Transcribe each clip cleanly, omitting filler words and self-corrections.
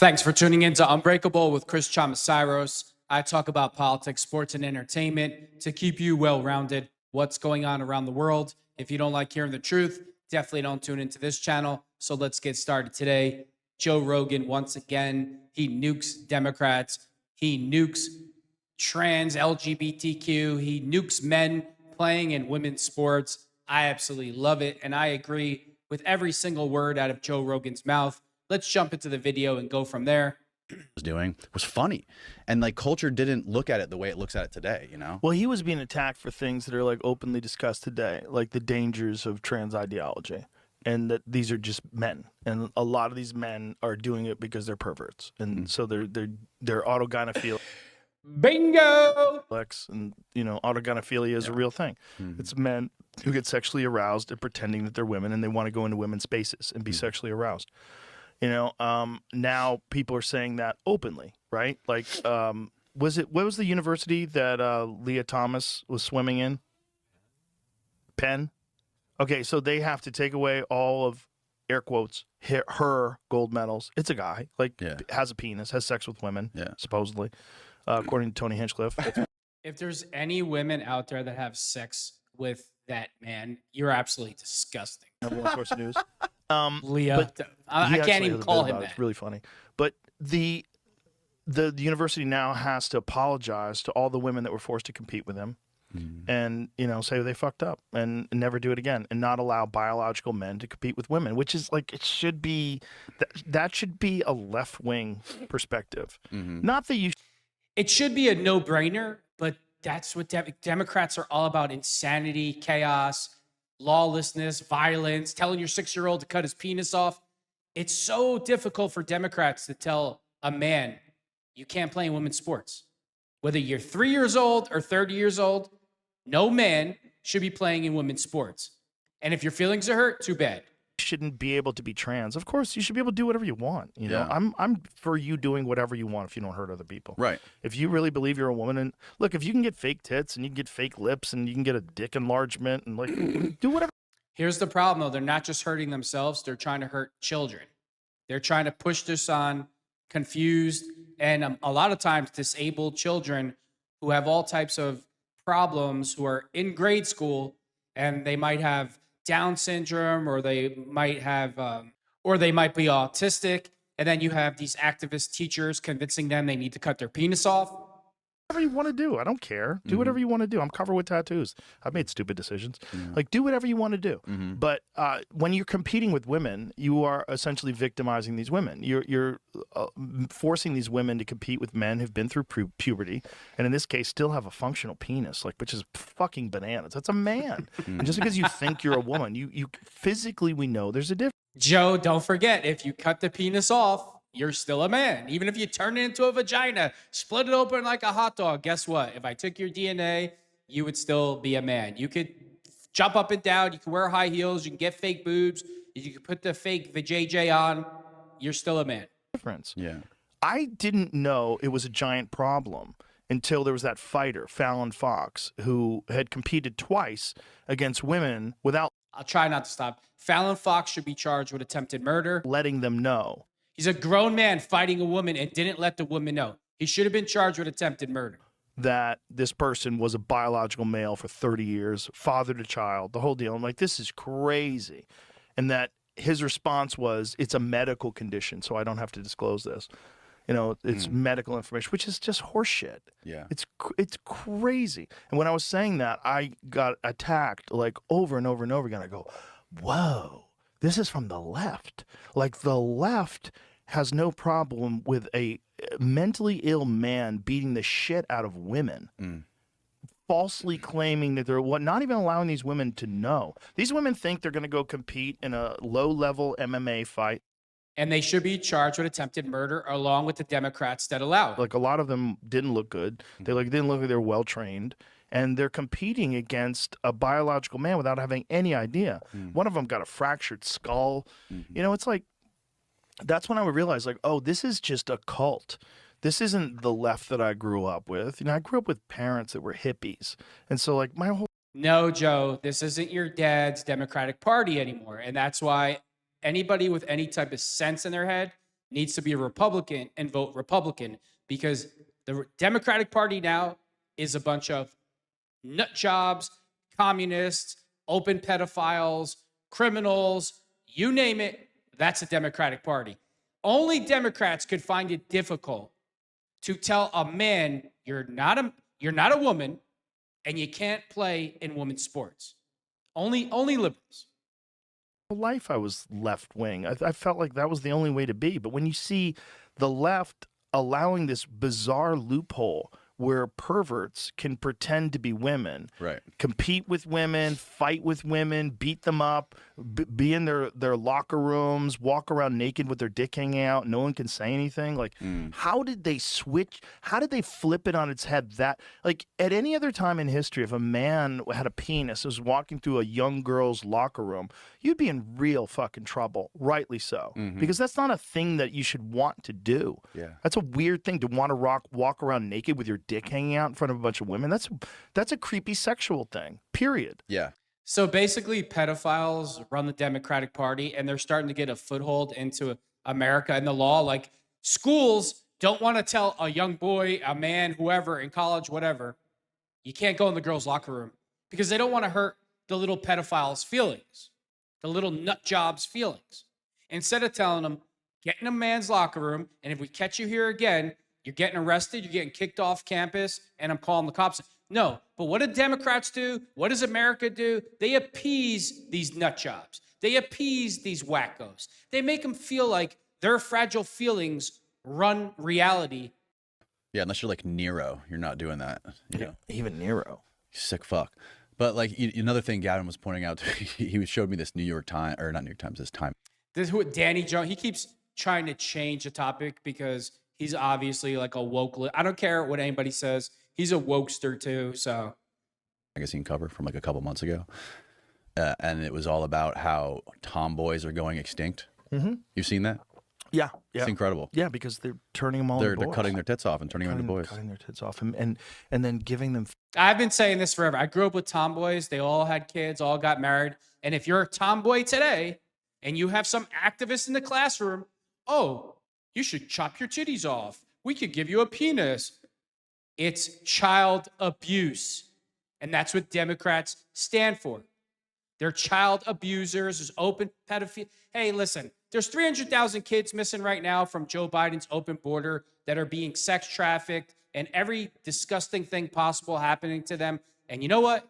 Thanks for tuning in to Unbreakable with ChrisChamasiros. I talk about politics, sports, and entertainment to keep you well-rounded. What's going on around the world? If you don't like hearing the truth, definitely don't tune into this channel. So let's get started today. Joe Rogan, once again, he nukes Democrats. He nukes trans LGBTQ. He nukes men playing in women's sports. I absolutely love it, and I agree with every single word out of Joe Rogan's mouth. Let's jump into the video and go from there. Was doing was funny, and like culture didn't look at it the way it looks at it today, you know. Well, he was being attacked for things that are like openly discussed today, like the dangers of trans ideology, and that these are just men, and a lot of these men are doing it because they're perverts, and so they're autogynephilia. Bingo! And you know, autogynephilia is a real thing. It's men who get sexually aroused and pretending that they're women, and they want to go into women's spaces and be sexually aroused. You know, now people are saying that openly, right? Like, what was the university that Leah Thomas was swimming in? Penn? Okay, so they have to take away all of, air quotes, her gold medals. It's a guy, like, has a penis, has sex with women, supposedly, according to Tony Hinchcliffe. If there's any women out there that have sex with that man, you're absolutely disgusting. Number one source of news. Leah, I can't even call him that. It's really funny. But the university now has to apologize to all the women that were forced to compete with him, and you know, say they fucked up and never do it again, and not allow biological men to compete with women, which is like, it should be that should be a left wing perspective. Not that you. It should be a no-brainer, but that's what Democrats are all about: insanity, chaos, lawlessness, violence, telling your 6-year-old to cut his penis off. It's so difficult for Democrats to tell a man you can't play in women's sports. Whether you're 3 years old or 30 years old, no man should be playing in women's sports. And if your feelings are hurt, too bad. Shouldn't be able to be trans. Of course, you should be able to do whatever you want. You know, I'm for you doing whatever you want if you don't hurt other people. Right. If you really believe you're a woman, and look, if you can get fake tits and you can get fake lips and you can get a dick enlargement and like do whatever. Here's the problem, though. They're not just hurting themselves. They're trying to hurt children. They're trying to push this on confused and a lot of times disabled children who have all types of problems, who are in grade school, and they might have Down syndrome, or they might have, or they might be autistic. And then you have these activist teachers convincing them they need to cut their penis off. Whatever you want to do. I don't care. Do whatever you want to do. I'm covered with tattoos. I've made stupid decisions. Like, do whatever you want to do. But when you're competing with women, you are essentially victimizing these women. You're forcing these women to compete with men who've been through puberty, and in this case, still have a functional penis, like, which is fucking bananas. That's a man. And just because you think you're a woman, you physically, we know there's a difference. Joe, don't forget, if you cut the penis off, you're still a man. Even if you turn it into a vagina, split it open like a hot dog, guess what? If I took your DNA, you would still be a man. You could jump up and down. You can wear high heels. You can get fake boobs. You can put the fake vajayjay on. You're still a man. Difference. Yeah. I didn't know it was a giant problem until there was that fighter, Fallon Fox, who had competed twice against women without. I'll try not to stop. Fallon Fox should be charged with attempted murder. Letting them know. He's a grown man fighting a woman and didn't let the woman know. He should have been charged with attempted murder. That this person was a biological male for 30 years, father to child, the whole deal. I'm like, this is crazy. And that his response was, it's a medical condition, so I don't have to disclose this. You know, it's medical information, which is just horseshit. Yeah. It's crazy. And when I was saying that, I got attacked like over and over and over again. I go, whoa, this is from the left. Like, the left has no problem with a mentally ill man beating the shit out of women, falsely claiming that they're not even allowing these women to know. These women think they're going to go compete in a low-level MMA fight. And they should be charged with attempted murder along with the Democrats that allow it. Like, a lot of them didn't look good. They didn't look like they were well-trained. And they're competing against a biological man without having any idea. One of them got a fractured skull. You know, it's like, that's when I would realize, like, oh, this is just a cult. This isn't the left that I grew up with. You know, I grew up with parents that were hippies. And so, like, my whole... No, Joe, this isn't your dad's Democratic Party anymore. And that's why anybody with any type of sense in their head needs to be a Republican and vote Republican, because the Democratic Party now is a bunch of nut jobs, communists, open pedophiles, criminals, you name it. That's a Democratic Party. Only Democrats could find it difficult to tell a man you're not a woman and you can't play in women's sports. Only liberals. Life I was left wing. I felt like that was the only way to be. But when you see the left allowing this bizarre loophole where perverts can pretend to be women, Right. compete with women, fight with women, beat them up, be in their locker rooms, walk around naked with their dick hanging out, no one can say anything. Like, how did they switch? How did they flip it on its head? That, like, at any other time in history, if a man had a penis, was walking through a young girl's locker room, you'd be in real fucking trouble, rightly so, because that's not a thing that you should want to do. Yeah. That's a weird thing to want to walk around naked with your dick hanging out in front of a bunch of women. That's a creepy sexual thing, period. Yeah. So basically, pedophiles run the Democratic Party, and they're starting to get a foothold into America and the law. Like, schools don't want to tell a young boy, a man, whoever, in college, whatever, you can't go in the girls' locker room, because they don't want to hurt the little pedophiles' feelings, the little nut jobs' feelings. Instead of telling them, get in a man's locker room, and if we catch you here again, you're getting arrested, you're getting kicked off campus, and I'm calling the cops. No, but what do Democrats do? What does America do? They appease these nut jobs. They appease these wackos. They make them feel like their fragile feelings run reality. Yeah, unless you're like Nero, you're not doing that. You know, Even Nero. sick fuck. But like another thing Gavin was pointing out, he showed me this New York Times, or not New York Times, this Time. This is who Danny Jones. He keeps trying to change the topic because he's obviously like a woke. I don't care what anybody says. He's a wokester too. So magazine cover from like a couple months ago, and it was all about how tomboys are going extinct. You've seen that? Yeah, It's incredible. Yeah, because they're turning them all. They're into boys. cutting their tits off and turning them into boys. Cutting their tits off, and then giving them. I've been saying this forever. I grew up with tomboys. They all had kids, all got married. And if you're a tomboy today and you have some activist in the classroom, oh, you should chop your titties off. We could give you a penis. It's child abuse. And that's what Democrats stand for. They're child abusers. There's open pedophilia. Hey, listen, there's 300,000 kids missing right now from Joe Biden's open border that are being sex trafficked and every disgusting thing possible happening to them. And you know what?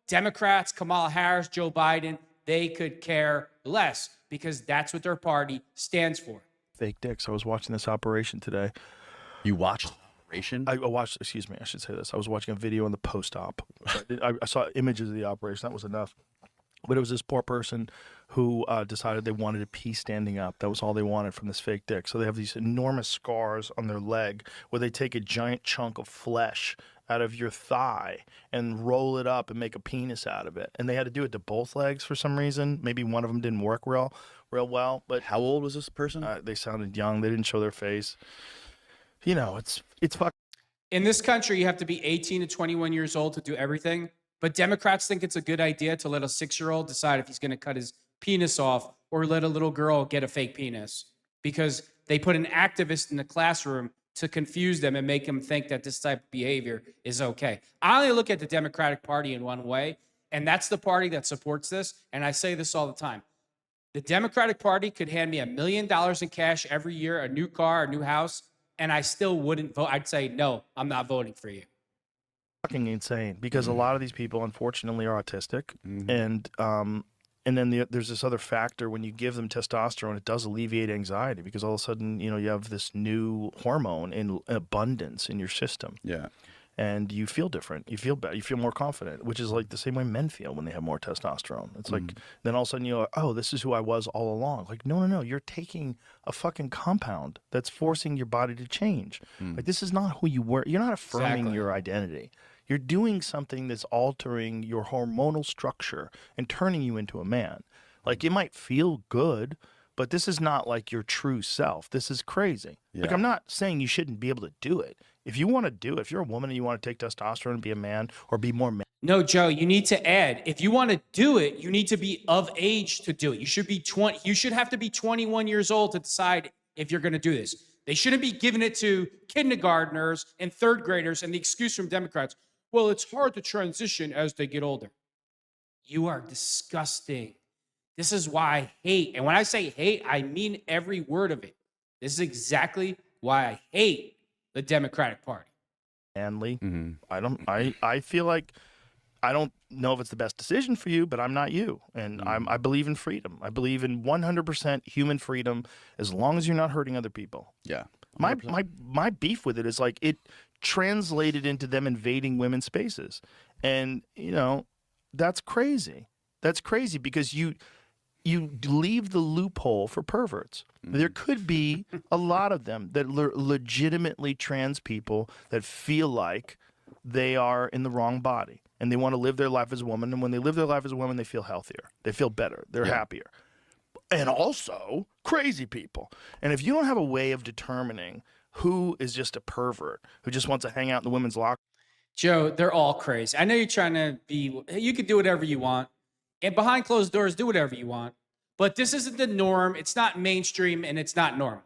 Democrats, Kamala Harris, Joe Biden, they could care less because that's what their party stands for. Fake dicks. I was watching this operation today. You watched Operation? I watched, excuse me, I should say this. I was watching a video on the post-op. I saw images of the operation. That was enough. But it was this poor person who decided they wanted to pee standing up. That was all they wanted from this fake dick. So they have these enormous scars on their leg where they take a giant chunk of flesh out of your thigh and roll it up and make a penis out of it. And they had to do it to both legs for some reason. Maybe one of them didn't work real well. But How old was this person? they sounded young. They didn't show their face. You know, it's fucking. In this country, you have to be 18 to 21 years old to do everything. But Democrats think it's a good idea to let a 6-year-old decide if he's going to cut his penis off or let a little girl get a fake penis because they put an activist in the classroom to confuse them and make them think that this type of behavior is okay. I only look at the Democratic Party in one way, and that's the party that supports this. And I say this all the time. The Democratic Party could hand me $1 million in cash every year, a new car, a new house, and I still wouldn't vote. I'd say, no, I'm not voting for you. Fucking insane because a lot of these people unfortunately are autistic and then there's this other factor when you give them testosterone, it does alleviate anxiety because all of a sudden you have this new hormone in abundance in your system. Yeah. And you feel different, you feel better, you feel more confident, which is like the same way men feel when they have more testosterone. It's like then all of a sudden you're like, oh, this is who I was all along. Like no, you're taking a fucking compound that's forcing your body to change. Like this is not who you were. You're not affirming your identity. You're doing something that's altering your hormonal structure and turning you into a man. Like it might feel good, but this is not like your true self. This is crazy. Yeah. Like I'm not saying you shouldn't be able to do it. If you want to do it, if you're a woman and you want to take testosterone and be a man or be more man. No, Joe, you need to add, if you want to do it, you need to be of age to do it. You should be 20. You should have to be 21 years old to decide if you're going to do this. They shouldn't be giving it to kindergartners and third graders. And the excuse from Democrats, well, it's hard to transition as they get older. You are disgusting. This is why I hate. And when I say hate, I mean every word of it. This is exactly why I hate the Democratic Party. Manly. I feel like I don't know if it's the best decision for you, but I'm not you. And I believe in freedom. I believe in 100% human freedom as long as you're not hurting other people. Yeah. My beef with it is like it translated into them invading women's spaces. And, you know, that's crazy. That's crazy because you leave the loophole for perverts. There could be a lot of them that legitimately trans people that feel like they are in the wrong body and they want to live their life as a woman. And when they live their life as a woman, they feel healthier. They feel better. They're happier. And also crazy people. And if you don't have a way of determining who is just a pervert who just wants to hang out in the women's locker, Joe, they're all crazy. I know you're trying to be, you can do whatever you want. And behind closed doors, do whatever you want. But this isn't the norm. It's not mainstream, and it's not normal.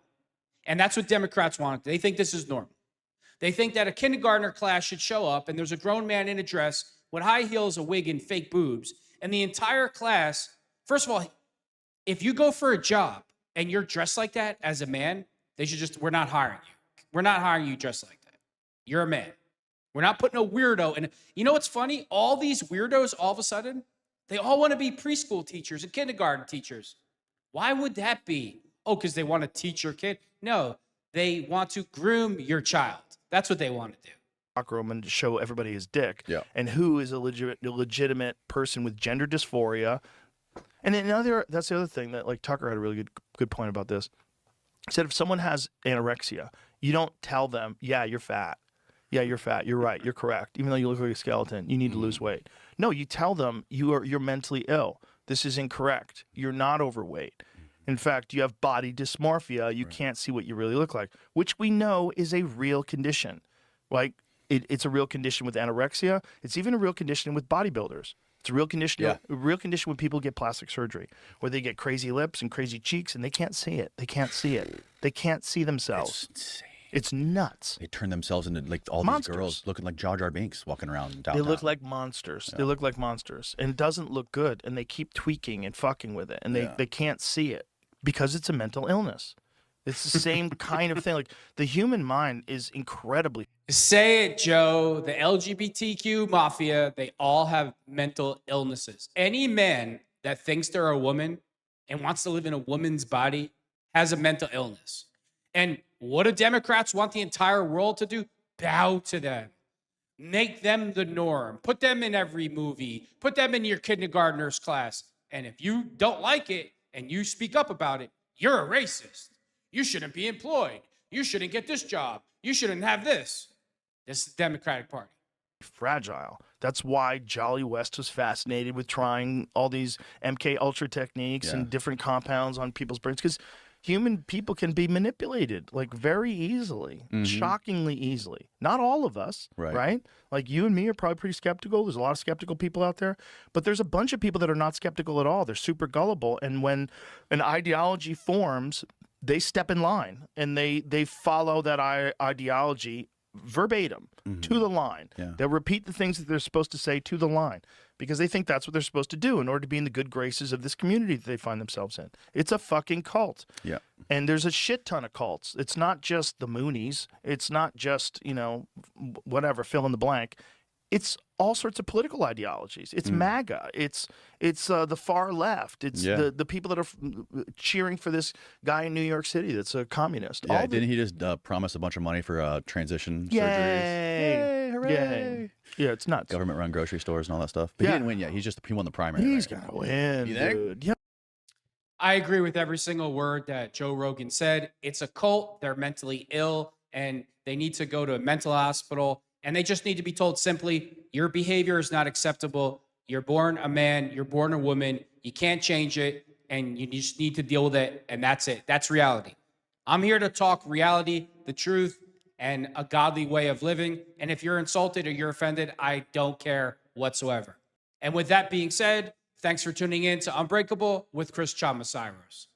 And that's what Democrats want. They think this is normal. They think that a kindergartner class should show up, and there's a grown man in a dress with high heels, a wig, and fake boobs. And the entire class, first of all, if you go for a job and you're dressed like that as a man, they should just, we're not hiring you. We're not hiring you dressed like that. You're a man. We're not putting a weirdo in. You know what's funny? All these weirdos, all of a sudden, they all want to be preschool teachers and kindergarten teachers. Why would that be? Oh, because they want to teach your kid? No, they want to groom your child. That's what they want to do. locker room and show everybody his dick. Yeah. And who is a legitimate person with gender dysphoria. And then that's the other thing that, like, Tucker had a really good point about this. He said if someone has anorexia, you don't tell them, yeah, you're fat. Yeah, you're fat. You're right. You're correct. Even though you look like a skeleton, you need to lose weight. No, you tell them you're mentally ill. This is incorrect. You're not overweight. In fact, you have body dysmorphia. You can't see what you really look like, which we know is a real condition. Like, it's a real condition with anorexia. It's even a real condition with bodybuilders. It's a real condition. Yeah. A real condition when people get plastic surgery, where they get crazy lips and crazy cheeks, and they can't see it. They can't see it. They can't see themselves. It's insane. It's nuts. They turn themselves into like all Monsters. these girls looking like Jar Jar Binks walking around downtown. They look like monsters. Yeah. They look like monsters. And it doesn't look good. And they keep tweaking and fucking with it. And they can't see it because it's a mental illness. It's the same kind of thing. Like, the human mind is incredibly... Say it, Joe. The LGBTQ mafia, they all have mental illnesses. Any man that thinks they're a woman and wants to live in a woman's body has a mental illness. And what do Democrats want the entire world to do? Bow to them. Make them the norm. Put them in every movie. Put them in your kindergartner's class. And if you don't like it and you speak up about it, you're a racist. You shouldn't be employed. You shouldn't get this job. You shouldn't have this. This is the Democratic Party. Fragile. That's why Jolly West was fascinated with trying all these MK Ultra techniques and different compounds on people's brains, because human people can be manipulated, like, very easily, shockingly easily. Not all of us, right? Like, you and me are probably pretty skeptical. There's a lot of skeptical people out there, but there's a bunch of people that are not skeptical at all. They're super gullible, and when an ideology forms, they step in line and they follow that ideology verbatim to the line. They'll repeat the things that they're supposed to say to the line because they think that's what they're supposed to do in order to be in the good graces of this community that they find themselves in. It's a fucking cult. Yeah. And there's a shit ton of cults. It's not just the Moonies. It's not just, whatever, fill in the blank. It's all sorts of political ideologies. It's MAGA. It's the far left. It's the people that are cheering for this guy in New York City that's a communist. Yeah, didn't he just promise a bunch of money for transition surgeries? Yay, hooray. Yeah, it's nuts. Government-run grocery stores and all that stuff. But he didn't win yet. He won the primary. He's got to win, dude. Yep. I agree with every single word that Joe Rogan said. It's a cult. They're mentally ill, and they need to go to a mental hospital. And they just need to be told simply, your behavior is not acceptable. You're born a man. You're born a woman. You can't change it. And you just need to deal with it. And that's it. That's reality. I'm here to talk reality, the truth, and a godly way of living. And if you're insulted or you're offended, I don't care whatsoever. And with that being said, thanks for tuning in to Unbreakable with Chris Chamasiros.